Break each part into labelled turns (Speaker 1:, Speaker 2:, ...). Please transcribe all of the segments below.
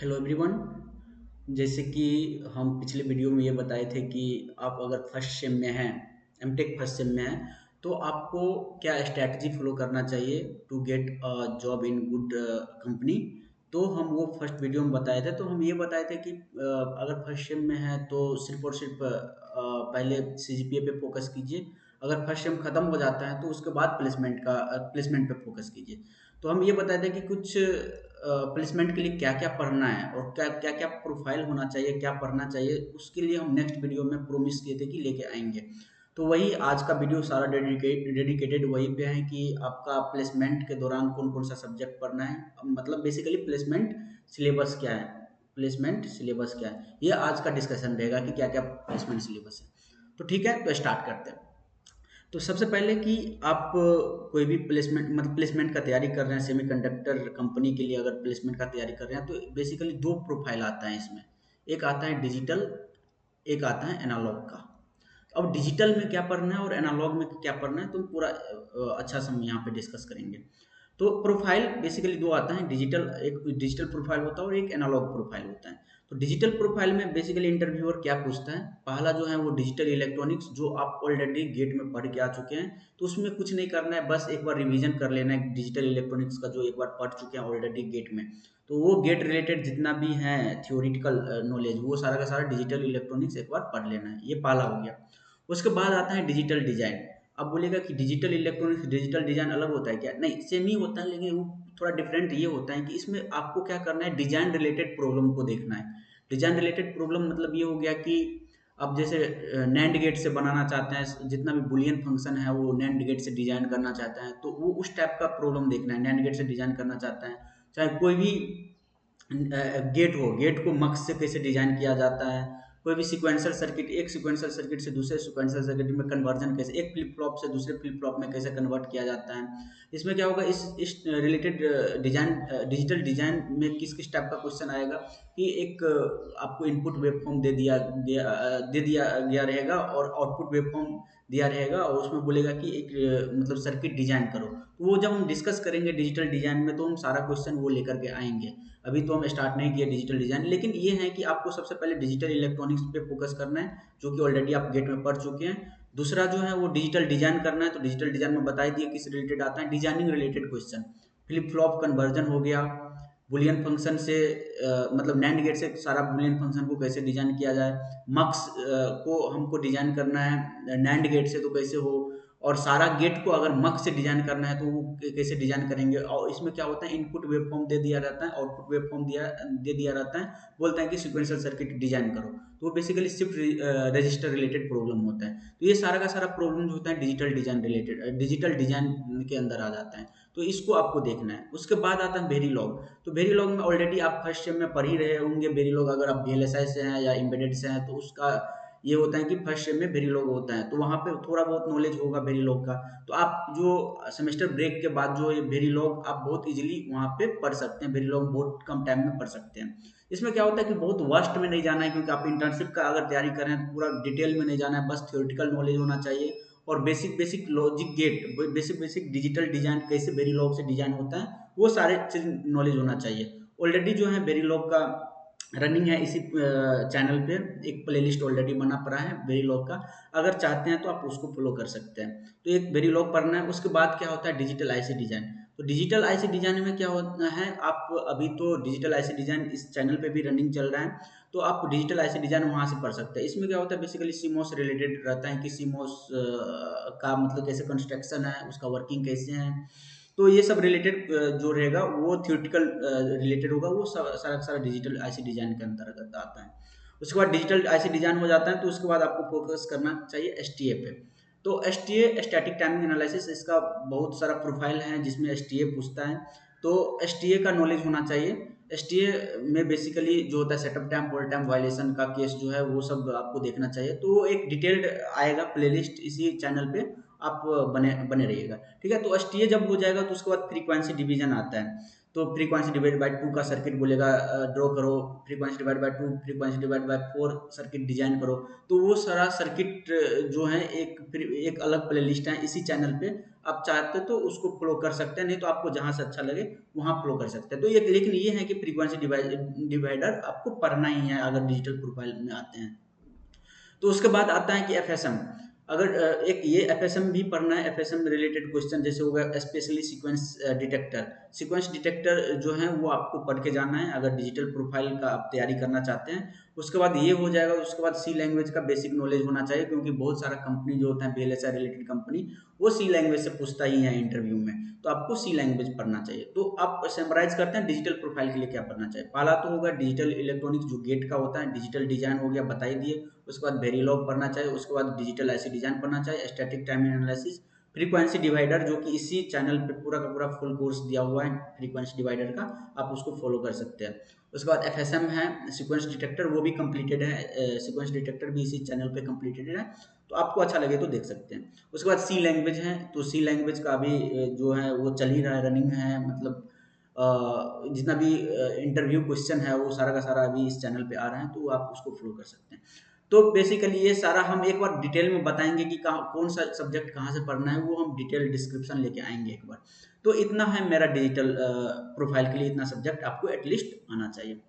Speaker 1: Hello everyone. जैसे कि हम पिछले वीडियो में ये बताए थे कि आप अगर फर्स्ट सेम में हैं, एमटेक फर्स्ट सेम में हैं, तो आपको क्या स्ट्रैटेजी फॉलो करना चाहिए to get a job in good company. तो हम वो फर्स्ट वीडियो में बताए थे। तो हम ये बताए थे कि अगर फर्स्ट सेम में है तो सिर्फ और सिर्फ पहले सीजीपीए पे फोकस कीजिए। अगर फर्स्ट सेम खत्म हो जाता है तो उसके बाद प्लेसमेंट पे फोकस कीजिए। तो हम ये बताए थे कि कुछ प्लेसमेंट के लिए क्या क्या पढ़ना है और क्या क्या क्या प्रोफाइल होना चाहिए, क्या पढ़ना चाहिए, उसके लिए हम नेक्स्ट वीडियो में प्रोमिस किए थे कि लेके आएंगे। तो वही आज का वीडियो सारा डेडिकेटेड वही पे है कि आपका प्लेसमेंट के दौरान कौन कौन सा सब्जेक्ट पढ़ना है, मतलब बेसिकली प्लेसमेंट सिलेबस क्या है। प्लेसमेंट सिलेबस क्या है, ये आज का डिस्कशन रहेगा कि क्या क्या प्लेसमेंट सिलेबस है। तो ठीक है, तो स्टार्ट करते हैं। तो सबसे पहले कि आप कोई भी प्लेसमेंट मतलब प्लेसमेंट का तैयारी कर रहे हैं, सेमीकंडक्टर कंपनी के लिए अगर प्लेसमेंट का तैयारी कर रहे हैं, तो बेसिकली दो प्रोफाइल आता है इसमें। एक आता है डिजिटल, एक आता है एनालॉग का। अब डिजिटल में क्या पढ़ना है और एनालॉग में क्या पढ़ना है, तो पूरा अच्छा से हम यहाँ पे डिस्कस करेंगे। तो प्रोफाइल बेसिकली दो आता है, डिजिटल, एक डिजिटल प्रोफाइल होता है और एक एनालॉग प्रोफाइल होता है। तो डिजिटल प्रोफाइल में बेसिकली इंटरव्यूअर क्या पूछता है, पहला जो है वो डिजिटल इलेक्ट्रॉनिक्स, जो आप ऑलरेडी गेट में पढ़ के आ चुके हैं। तो उसमें कुछ नहीं करना है, बस एक बार रिवीजन कर लेना है डिजिटल इलेक्ट्रॉनिक्स का, जो एक बार पढ़ चुके हैं ऑलरेडी गेट में। तो वो गेट रिलेटेड जितना भी है थियोरिटिकल नॉलेज, वो सारा का सारा डिजिटल इलेक्ट्रॉनिक्स एक बार पढ़ लेना है, ये पहला हो गया। उसके बाद आता है डिजिटल डिजाइन। अब बोलेगा कि डिजिटल इलेक्ट्रॉनिक्स डिजिटल डिजाइन अलग होता है क्या? नहीं, सेम ही होता है, लेकिन वो थोड़ा डिफरेंट ये होता है कि इसमें आपको क्या करना है, डिजाइन रिलेटेड प्रॉब्लम को देखना है। डिजाइन रिलेटेड प्रॉब्लम मतलब ये हो गया कि अब जैसे नैंड गेट से बनाना चाहते हैं, जितना भी बुलियन फंक्शन है वो नैंड गेट से डिजाइन करना चाहते हैं, तो वो उस टाइप का प्रॉब्लम देखना है। नैंड गेट से डिजाइन करना चाहते हैं, चाहे कोई भी गेट हो, गेट को मक्स से कैसे डिजाइन किया जाता है, कोई भी सिक्वेंशियल सर्किट, एक सिक्वेंशियल सर्किट से दूसरे सिक्वेंशियल सर्किट में कन्वर्जन कैसे, एक फ्लिप फ्लॉप से दूसरे फ्लिप फ्लॉप में कैसे कन्वर्ट किया जाता है। इसमें क्या होगा, इस रिलेटेड डिजाइन, डिजिटल डिजाइन में किस किस टाइप का क्वेश्चन आएगा कि एक आपको इनपुट वेवफॉर्म दे दिया गया रहेगा और आउटपुट वेवफॉर्म दिया रहेगा, और उसमें बोलेगा कि एक मतलब सर्किट डिजाइन करो। तो वो जब हम डिस्कस करेंगे डिजिटल डिजाइन में, तो हम सारा क्वेश्चन वो लेकर के आएंगे। अभी तो हम स्टार्ट नहीं किए डिजिटल डिजाइन, लेकिन ये है कि आपको सबसे पहले डिजिटल इलेक्ट्रॉनिक्स पे फोकस करना है, जो कि ऑलरेडी आप गेट में पढ़ चुके हैं। दूसरा जो है वो डिजिटल डिजाइन करना है। तो डिजिटल डिजाइन में बता दिए किस रिलेटेड आता है, designing related question. Flip flop conversion हो गया, बुलियन फंक्शन से मतलब नैंड गेट से सारा बुलियन फंक्शन को कैसे डिजाइन किया जाए, मक्स को हमको डिजाइन करना है नैंड गेट से, तो कैसे हो, और सारा गेट को अगर मक से डिजाइन करना है तो वो कैसे डिजाइन करेंगे। और इसमें क्या होता है, इनपुट वेवफॉर्म दे दिया रहता है, आउटपुट वेवफॉर्म दे दिया रहता है, बोलता है कि सीक्वेंशियल सर्किट डिजाइन करो। तो वो basically shift register related problem होता है। तो ये सारा का सारा प्रॉब्लम जो होता है digital design related, digital design के अंदर आ जाता है। तो इसको आपको देखना है। उसके बाद आता है वेरीलॉग। तो वेरीलॉग में ऑलरेडी आप फर्स्ट सेम में पढ़ ही रहे होंगे वेरीलॉग, अगर आप वीएलएसआई से हैं या एम्बेडेड से हैं, तो उसका ये होता है कि फर्स्ट सेम में वेरीलॉग होता है, तो वहाँ पे थोड़ा बहुत नॉलेज होगा वेरीलॉग का। तो आप जो सेमेस्टर ब्रेक के बाद जो ये वेरीलॉग आप बहुत इजीली वहाँ पे पढ़ सकते हैं, वेरीलॉग बहुत कम टाइम में पढ़ सकते हैं। इसमें क्या होता है कि बहुत वास्ट में नहीं जाना है, क्योंकि आप इंटर्नशिप का अगर तैयारी कर रहे हैं तो पूरा डिटेल में नहीं जाना है, बस थ्योरेटिकल नॉलेज होना चाहिए। और basic basic logic gate, basic basic digital design कैसे वेरीलॉग से डिजाइन होता है, वो सारे चीज नॉलेज होना चाहिए। ऑलरेडी जो है वेरीलॉग का रनिंग है इसी चैनल पे, एक प्लेलिस्ट ऑलरेडी बना पड़ा है वेरीलॉग का, अगर चाहते हैं तो आप उसको फॉलो कर सकते हैं। तो एक वेरीलॉग पढ़ना है। उसके बाद क्या होता है, डिजिटल आईसी डिजाइन। तो डिजिटल आईसी डिजाइन में क्या होता है, आप अभी तो डिजिटल आईसी डिजाइन इस चैनल पे भी रनिंग चल रहा है, तो आप डिजिटल आईसी डिजाइन वहां से पढ़ सकते हैं। इसमें क्या होता है, बेसिकली सीमोस रिलेटेड रहता है कि सीमोस का मतलब कैसे कंस्ट्रक्शन है, उसका वर्किंग कैसे है। तो ये सब रिलेटेड जो रहेगा वो थ्योरेटिकल रिलेटेड होगा, वो सारा सारा डिजिटल आईसी डिजाइन के अंतर्गत आता है। उसके बाद डिजिटल आईसी डिजाइन हो जाता है, तो उसके बाद आपको फोकस करना चाहिए एसटीए पे। तो एसटीए स्टैटिक टाइमिंग एनालिसिस, इसका बहुत सारा प्रोफाइल है जिसमें एसटीए पूछता है। तो एसटीए का नॉलेज होना चाहिए। एसटीए में बेसिकली जो होता है setup time, hold time, violation का केस जो है वो सब आपको देखना चाहिए। तो एक डिटेल्ड आएगा प्लेलिस्ट इसी चैनल पे, आप बने बने रहिएगा। ठीक है, तो एसटीए जब हो जाएगा तो उसके बाद फ्रीक्वेंसी डिवीजन आता है। तो फ्रीक्वेंसी डिवाइड बाय 2 का सर्किट बोलेगा, ड्रॉ करो, frequency divide by 2, frequency divide by 4 circuit design करो। तो वो सारा सर्किट जो है एक अलग प्लेलिस्ट है इसी चैनल पे, आप चाहते तो उसको फ्लो कर सकते हैं, नहीं तो आपको जहां से अच्छा लगे वहां फ्लो कर सकते हैं। तो ये लेकिन ये है कि फ्रीक्वेंसी डिवाइडर आपको पढ़ना ही है अगर डिजिटल प्रोफाइल में आते हैं। तो उसके बाद आता है कि एफएसएम। अगर एक ये एफएसएम भी पढ़ना है, एफएसएम रिलेटेड क्वेश्चन जैसे होगा specially sequence detector. Sequence detector जो है वो आपको पढ़ के जाना है अगर डिजिटल प्रोफाइल का आप तैयारी करना चाहते हैं। उसके बाद ये हो जाएगा, उसके बाद सी लैंग्वेज का बेसिक नॉलेज होना चाहिए, क्योंकि बहुत सारा कंपनी जो होता है बीएलएसआई रिलेटेड कंपनी, वो सी लैंग्वेज से पूछता ही है इंटरव्यू में, तो आपको सी लैंग्वेज पढ़ना चाहिए। तो आप समराइज करते हैं डिजिटल प्रोफाइल के लिए क्या पढ़ना चाहिए। पहला तो होगा डिजिटल इलेक्ट्रॉनिक्स जो गेट का होता है, डिजिटल डिजाइन हो गया, बता ही दिए। उसके बाद वेरीलॉग पढ़ना चाहिए, उसके बाद डिजिटल आईसी डिजाइन पढ़ना चाहिए, static timing analysis, frequency divider जो कि इसी चैनल पे पूरा का पूरा फुल कोर्स दिया हुआ है फ्रीक्वेंसी डिवाइडर का, आप उसको फॉलो कर सकते हैं। उसके बाद एफएसएम है सीक्वेंस डिटेक्टर, वो भी कंप्लीटेड है, सीक्वेंस डिटेक्टर भी इसी चैनल पे कंप्लीटेड है, तो आपको अच्छा लगे तो देख सकते हैं। उसके बाद सी लैंग्वेज है, तो सी लैंग्वेज का अभी जो है वो चल ही रहा है, रनिंग है, मतलब जितना भी इंटरव्यू क्वेश्चन है वो सारा का सारा अभी इस चैनल पे आ रहा है, तो आप उसको फॉलो कर सकते हैं। तो बेसिकली ये सारा हम एक बार डिटेल में बताएंगे कि कहाँ कौन सा सब्जेक्ट कहाँ से पढ़ना है, वो हम डिटेल डिस्क्रिप्शन लेके आएंगे एक बार। तो इतना है मेरा डिजिटल प्रोफाइल के लिए, इतना सब्जेक्ट आपको एटलीस्ट आना चाहिए।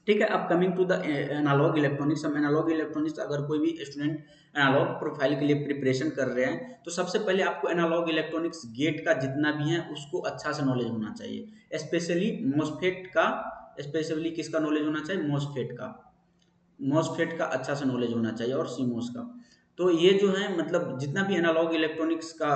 Speaker 1: ठीक है, अब coming to the analog electronics. हम एनालॉग इलेक्ट्रॉनिक्स अगर कोई भी स्टूडेंट एनालॉग प्रोफाइल के लिए प्रिपरेशन कर रहे हैं, तो सबसे पहले आपको एनालॉग इलेक्ट्रॉनिक्स गेट का जितना भी है उसको अच्छा से नॉलेज होना चाहिए, स्पेशली मोसफेट का। स्पेशली किसका नॉलेज होना चाहिए, मोसफेट का। मॉसफेट का अच्छा से नॉलेज होना चाहिए और सीमोस का। तो ये जो है मतलब जितना भी एनालॉग इलेक्ट्रॉनिक्स का,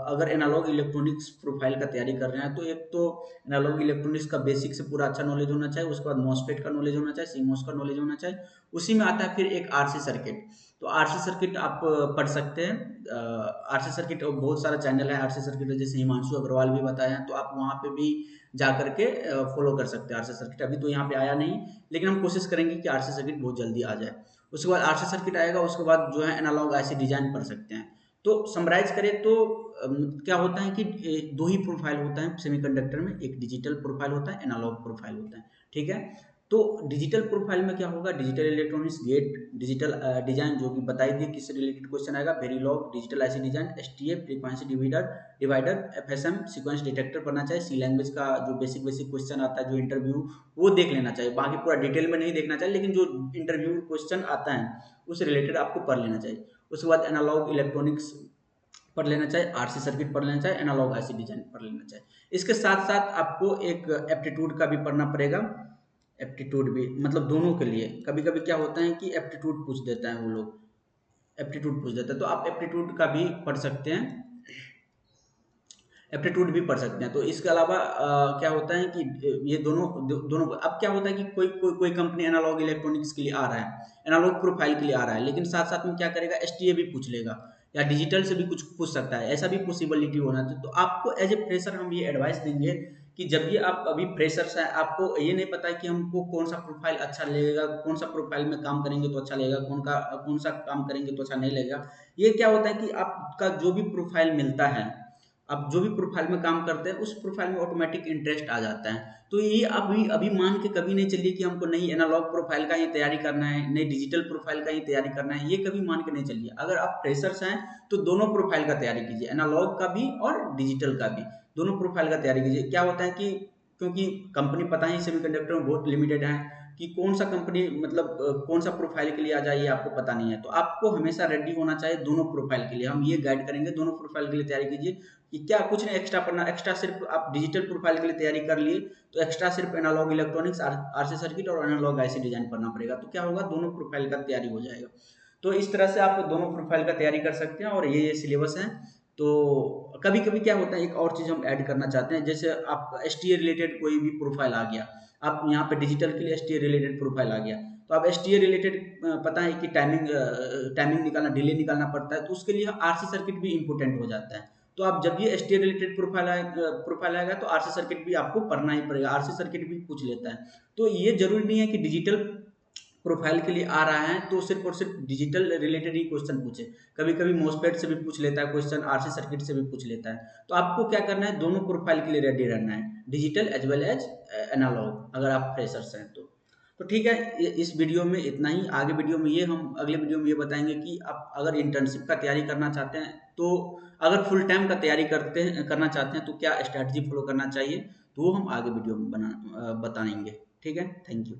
Speaker 1: अगर एनालॉग इलेक्ट्रॉनिक्स प्रोफाइल का तैयारी कर रहे हैं तो एक तो एनालॉग इलेक्ट्रॉनिक्स का बेसिक से पूरा अच्छा नॉलेज होना चाहिए, उसके बाद मॉसफेट का नॉलेज होना चाहिए, सीमोस का नॉलेज होना चाहिए। उसी में आता है फिर एक आरसी सर्किट। तो आरसी सर्किट आप पढ़ सकते हैं। आरसी सर्किट बहुत सारा चैनल है आरसी सर्किट, जैसे हिमांशु अग्रवाल भी बताया है, तो आप वहाँ पे भी जा करके फॉलो कर सकते हैं आरसी सर्किट। अभी तो यहाँ पे आया नहीं, लेकिन हम कोशिश करेंगे कि आरसी सर्किट बहुत जल्दी आ जाए। उसके बाद आरसी सर्किट आएगा, उसके बाद जो है एनालॉग आईसी डिजाइन पढ़ सकते हैं। तो समराइज करें तो क्या होता है कि दो ही प्रोफाइल होता है सेमीकंडक्टर में, एक डिजिटल प्रोफाइल होता है, एनालॉग प्रोफाइल होता है। ठीक है, तो डिजिटल प्रोफाइल में क्या होगा, digital electronics gate, digital design जो कि बताई दी किससे रिलेटेड क्वेश्चन आएगा, Verilog, digital IC design, STA, frequency divider, FSM, sequence detector पढ़ना चाहिए। सी लैंग्वेज का जो बेसिक बेसिक क्वेश्चन आता है जो इंटरव्यू, वो देख लेना चाहिए, बाकी पूरा डिटेल में नहीं देखना चाहिए, लेकिन जो इंटरव्यू क्वेश्चन आता है उससे रिलेटेड आपको पढ़ लेना चाहिए। उसके बाद एनालॉग इलेक्ट्रॉनिक्स पढ़ लेना चाहिए, आरसी सर्किट पढ़ लेना चाहिए, एनालॉग आईसी डिजाइन पढ़ लेना चाहिए। इसके साथ साथ आपको एक एप्टीट्यूड का भी पढ़ना पड़ेगा। एप्टीट्यूड भी मतलब दोनों के लिए, कभी कभी क्या होता है कि एप्टीट्यूड पूछ देता है वो लोग, एप्टीट्यूड पूछ देता है, तो आप एप्टीट्यूड का भी पढ़ सकते हैं, एप्टीट्यूड भी पढ़ सकते हैं। तो इसके अलावा क्या होता है कि ये दोनों अब क्या होता है कि कोई कंपनी एनालॉग इलेक्ट्रॉनिक्स के लिए आ रहा है, एनालॉग प्रोफाइल के लिए आ रहा है, लेकिन साथ साथ में क्या करेगा, एसटीए भी पूछ लेगा या डिजिटल से भी कुछ पूछ सकता है, ऐसा भी पॉसिबिलिटी होना चाहिए। तो आपको एज ए फ्रेशर हम ये एडवाइस देंगे कि जब भी आप अभी फ्रेशर्स हैं, आपको ये नहीं पता है कि हमको कौन सा प्रोफाइल अच्छा लगेगा, कौन सा प्रोफाइल में काम करेंगे तो अच्छा लगेगा, कौन सा काम करेंगे तो अच्छा नहीं लगेगा। ये क्या होता है कि आपका जो भी प्रोफाइल मिलता है, आप जो भी प्रोफाइल में काम करते हैं उस प्रोफाइल में ऑटोमेटिक इंटरेस्ट आ जाता है। तो ये अभी अभी मान के कभी नहीं चलिए कि हमको नहीं एनालॉग प्रोफाइल का ही तैयारी करना है, नहीं डिजिटल प्रोफाइल का ही तैयारी करना है, ये कभी मान के नहीं चलिए। अगर आप फ्रेशर्स हैं तो दोनों प्रोफाइल का तैयारी कीजिए, एनालॉग का भी और डिजिटल का भी, दोनों प्रोफाइल का तैयारी कीजिए। क्या होता है कि क्योंकि कंपनी पता ही सेमीकंडक्टर में बहुत लिमिटेड है कि कौन सा कंपनी मतलब कौन सा प्रोफाइल के लिए आ जाए ये आपको पता नहीं है, तो आपको हमेशा रेडी होना चाहिए दोनों प्रोफाइल के लिए। हम ये गाइड करेंगे, दोनों प्रोफाइल के लिए तैयारी कीजिए कि क्या कुछ नहीं एक्स्ट्रा पढ़ना, एक्स्ट्रा सिर्फ आप डिजिटल प्रोफाइल के लिए तैयारी कर लिए तो एक्स्ट्रा सिर्फ एनालॉग इलेक्ट्रॉनिक्स, आरसी सर्किट और एनालॉग आईसी डिजाइन पढ़ना पड़ेगा, तो क्या होगा, दोनों प्रोफाइल का तैयारी हो जाएगा। तो इस तरह से आप दोनों प्रोफाइल का तैयारी कर सकते हैं और ये सिलेबस है। तो कभी कभी क्या होता है, एक और चीज़ हम ऐड करना चाहते हैं, जैसे आप एस टी ए रिलेटेड कोई भी प्रोफाइल आ गया, आप यहाँ पे डिजिटल के लिए S T A related profile आ गया, तो आप एस टी ए रिलेटेड पता है कि टाइमिंग निकालना, डिले निकालना पड़ता है, तो उसके लिए आरसी सर्किट भी इंपॉर्टेंट हो जाता है। तो आप जब ये S T A related profile आएगा तो आरसी सर्किट भी आपको पढ़ना ही पड़ेगा, आरसी सर्किट भी पूछ लेता है। तो ये जरूरी नहीं है कि डिजिटल प्रोफाइल के लिए आ रहा है तो सिर्फ और सिर्फ डिजिटल रिलेटेड ही क्वेश्चन पूछे, कभी कभी मोसफेट से भी पूछ लेता है क्वेश्चन, आरसी सर्किट से भी पूछ लेता है। तो आपको क्या करना है, दोनों प्रोफाइल के लिए रेडी रहना है, digital as well as analog, अगर आप फ्रेशर्स हैं तो। तो ठीक है, इस वीडियो में इतना ही। आगे वीडियो में ये हम अगले वीडियो में ये बताएंगे कि आप अगर इंटर्नशिप का तैयारी करना चाहते हैं, तो अगर फुल टाइम का तैयारी करना चाहते हैं तो क्या स्ट्रैटेजी फॉलो करना चाहिए, तो वो हम आगे वीडियो में बताएंगे। ठीक है, थैंक यू।